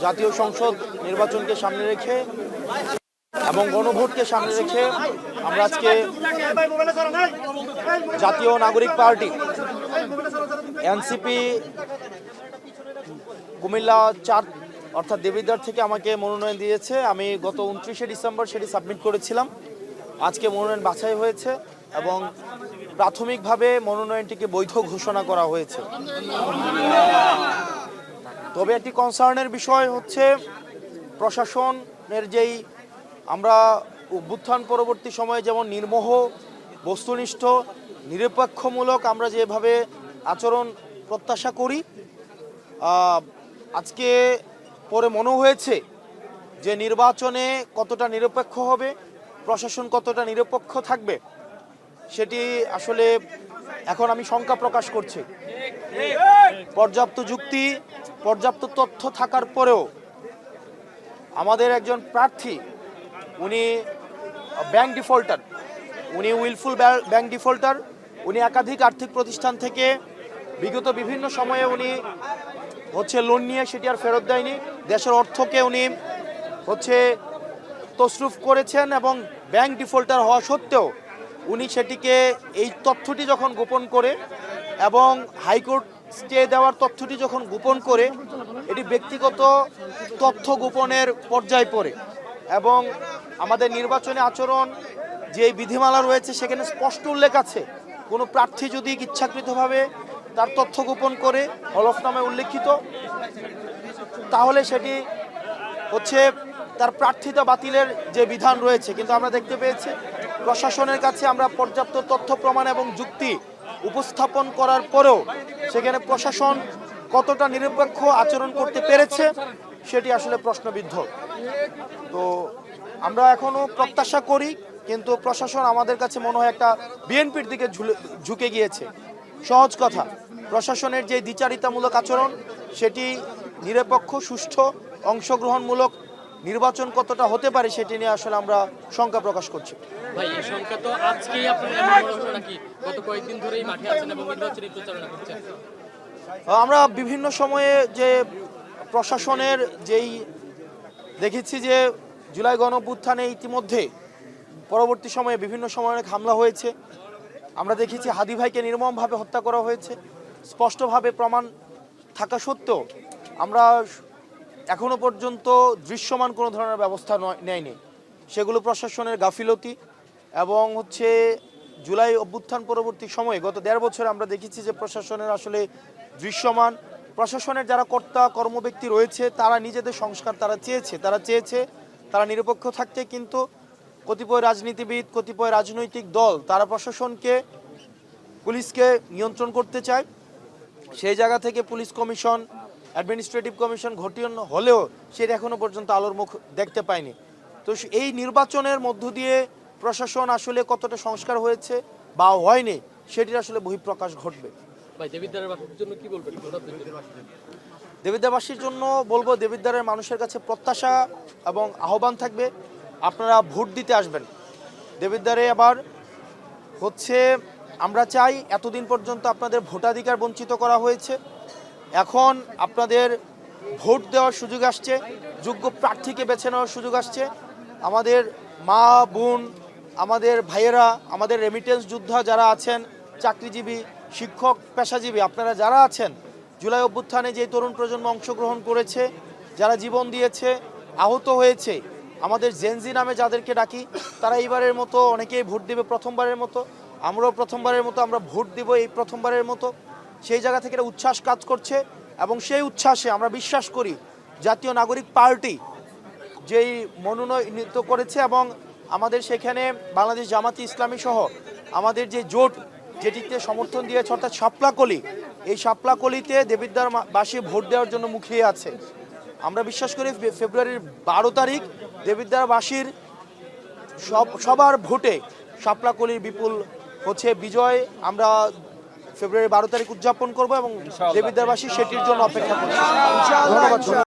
জাতীয় সংসদ নির্বাচনকে সামনে রেখে এবং গণভোটকে সামনে রেখে আমরা আজকে জাতীয় নাগরিক পার্টি এনসিপি কুমিল্লা 4 অর্থাৎ দেবিদ্বার থেকে আমাকে মনোনয়ন দিয়েছে। আমি গত 29শে ডিসেম্বর সেটি সাবমিট করেছিলাম। আজকে মনোনয়ন বাছাই হয়েছে এবং প্রাথমিকভাবে মনোনয়নটিকে বৈধ ঘোষণা করা হয়েছে। তবে একটি কনসার্নের বিষয় হচ্ছে প্রশাসনের যেই আমরা অভ্যুত্থান পরবর্তী সময়ে যেমন নির্মোহ, বস্তুনিষ্ঠ, নিরপেক্ষমূলক আমরা যেভাবে আচরণ প্রত্যাশা করি, আজকে পরে মনে হয়েছে যে নির্বাচনে কতটা নিরপেক্ষ হবে, প্রশাসন কতটা নিরপেক্ষ থাকবে, সেটি আসলে এখন আমি শঙ্কা প্রকাশ করছি। পর্যাপ্ত যুক্তি, পর্যাপ্ত তথ্য থাকার পরেও আমাদের একজন প্রার্থী উনি ব্যাংক ডিফল্টার, উনি উইলফুল ব্যাংক ডিফল্টার, উনি একাধিক আর্থিক প্রতিষ্ঠান থেকে বিগত বিভিন্ন সময়ে উনি লোন নিয়ে সেটি আর ফেরত দেয়নি। দেশের অর্থকে উনি তসরুফ করেছেন এবং ব্যাংক ডিফল্টার হওয়া সত্ত্বেও উনি সেটিকে এই তথ্যটি যখন গোপন করে এবং হাইকোর্ট স্টে দেওয়ার তথ্যটি যখন গোপন করে, এটি ব্যক্তিগত তথ্য গোপনের পর্যায়ে পড়ে এবং আমাদের নির্বাচনী আচরণ যে বিধিমালা রয়েছে সেখানে স্পষ্ট উল্লেখ আছে, কোনো প্রার্থী যদি ইচ্ছাকৃতভাবে তার তথ্য গোপন করে হলফনামায় উল্লেখিত, তাহলে সেটি তার প্রার্থিতা বাতিলের যে বিধান রয়েছে। কিন্তু আমরা দেখতে পেয়েছি প্রশাসনের কাছে আমরা পর্যাপ্ত তথ্য প্রমাণ এবং যুক্তি উপস্থাপন করার পরেও সেখানে প্রশাসন কতটা নিরপেক্ষ আচরণ করতে পেরেছে সেটি আসলে প্রশ্নবিদ্ধ। তো আমরা এখনও প্রত্যাশা করি, কিন্তু প্রশাসন আমাদের কাছে মনে হয় একটা বিএনপির দিকে ঝুঁকে গিয়েছে। সহজ কথা, প্রশাসনের যে দ্বিচারিতামূলক আচরণ সেটি নিরপেক্ষ, সুষ্ঠু, অংশগ্রহণমূলক নির্বাচন কতটা হতে পারে সেটি নিয়ে আসলে আমরা শঙ্কা প্রকাশ করছি। ভাই, এই শঙ্কা তো আজকেই আপনারা মনে হলো নাকি গত কয়েকদিন ধরেই মাঠে আছেন এবং নির্বাচনী প্রচারণা করছেন? আমরা বিভিন্ন সময়ে যে প্রশাসনের যেই দেখেছি যে জুলাই গণঅভ্যুত্থানে ইতিমধ্যে পরবর্তী সময়ে বিভিন্ন সময়ে অনেক হামলা হয়েছে। আমরা দেখেছি হাদি ভাইকে নির্মমভাবে হত্যা করা হয়েছে। স্পষ্টভাবে প্রমাণ থাকা সত্ত্বেও আমরা এখনো পর্যন্ত দৃশ্যমান কোনো ধরনের ব্যবস্থা নেয়নি। সেগুলো প্রশাসনের গাফিলতি এবং জুলাই অভ্যুত্থান পরবর্তী সময়ে গত 1.5 বছরে আমরা দেখেছি যে প্রশাসনের আসলে দৃশ্যমান, প্রশাসনের যারা কর্তা কর্মব্যক্তি রয়েছে তারা নিজেদের সংস্কার তারা চেয়েছে তারা নিরপেক্ষ থাকতে, কিন্তু কতিপয় রাজনীতিবিদ, কতিপয় রাজনৈতিক দল তারা প্রশাসনকে, পুলিশকে নিয়ন্ত্রণ করতে চায়। সেই জায়গা থেকে পুলিশ কমিশন, অ্যাডমিনিস্ট্রেটিভ কমিশন গঠন হলেও সেটা এখনো পর্যন্ত আলোর মুখ দেখতে পায়নি। তো এই নির্বাচনের মধ্য দিয়ে প্রশাসন আসলে কতটা সংস্কার হয়েছে বা হয়নি সেটির আসলে বহিঃপ্রকাশ ঘটবে। দেবিদ্বারের জন্য কি বলবেন? দেবিদ্বারবাসীর জন্য বলবো, দেবিদ্বারের মানুষের কাছে প্রত্যাশা এবং আহ্বান থাকবে, আপনারা ভোট দিতে আসবেন। দেবিদ্বারে আবার আমরা চাই, এতদিন পর্যন্ত আপনাদের ভোটাধিকার বঞ্চিত করা হয়েছে, এখন আপনাদের ভোট দেওয়ার সুযোগ আসছে, যোগ্য প্রার্থীকে বেছে নেওয়ার সুযোগ আসছে। আমাদের মা বোন, আমাদের ভাইয়েরা, আমাদের রেমিটেন্স যোদ্ধা যারা আছেন, চাকরিজীবী, শিক্ষক, পেশাজীবী, আপনারা যারা আছেন, জুলাই অভ্যুত্থানে যে তরুণ প্রজন্ম অংশগ্রহণ করেছে, যারা জীবন দিয়েছে, আহত হয়েছে, আমাদের জেনজি নামে যাদেরকে ডাকি, তারা এইবারের মতো অনেকেই ভোট দেবে প্রথমবারের মতো। আমরাও প্রথমবারের মতো আমরা ভোট দেব এই প্রথমবারের মতো। সেই জায়গা থেকে একটা উচ্ছ্বাস কাজ করছে এবং সেই উচ্ছ্বাসে আমরা বিশ্বাস করি জাতীয় নাগরিক পার্টি যেই মনোনয়নিত করেছে এবং আমাদের সেখানে বাংলাদেশ জামাতি ইসলামী সহ আমাদের যে জোট যেটিতে সমর্থন দিয়েছে অর্থাৎ শাপলাকলি, এই শাপলাকলিতে দেবিদ্বারবাসী ভোট দেওয়ার জন্য মুখিয়ে আছে। আমরা বিশ্বাস করি ফেব্রুয়ারির 12 তারিখ দেবিদ্বারবাসীর সবার ভোটে শাপলাকলির বিপুল বিজয় আমরা ফেব্রুয়ারি 12 তারিখ উদযাপন করব এবং দেবিদ্বারবাসী সেটির জন্য অপেক্ষা করছি। ধন্যবাদ।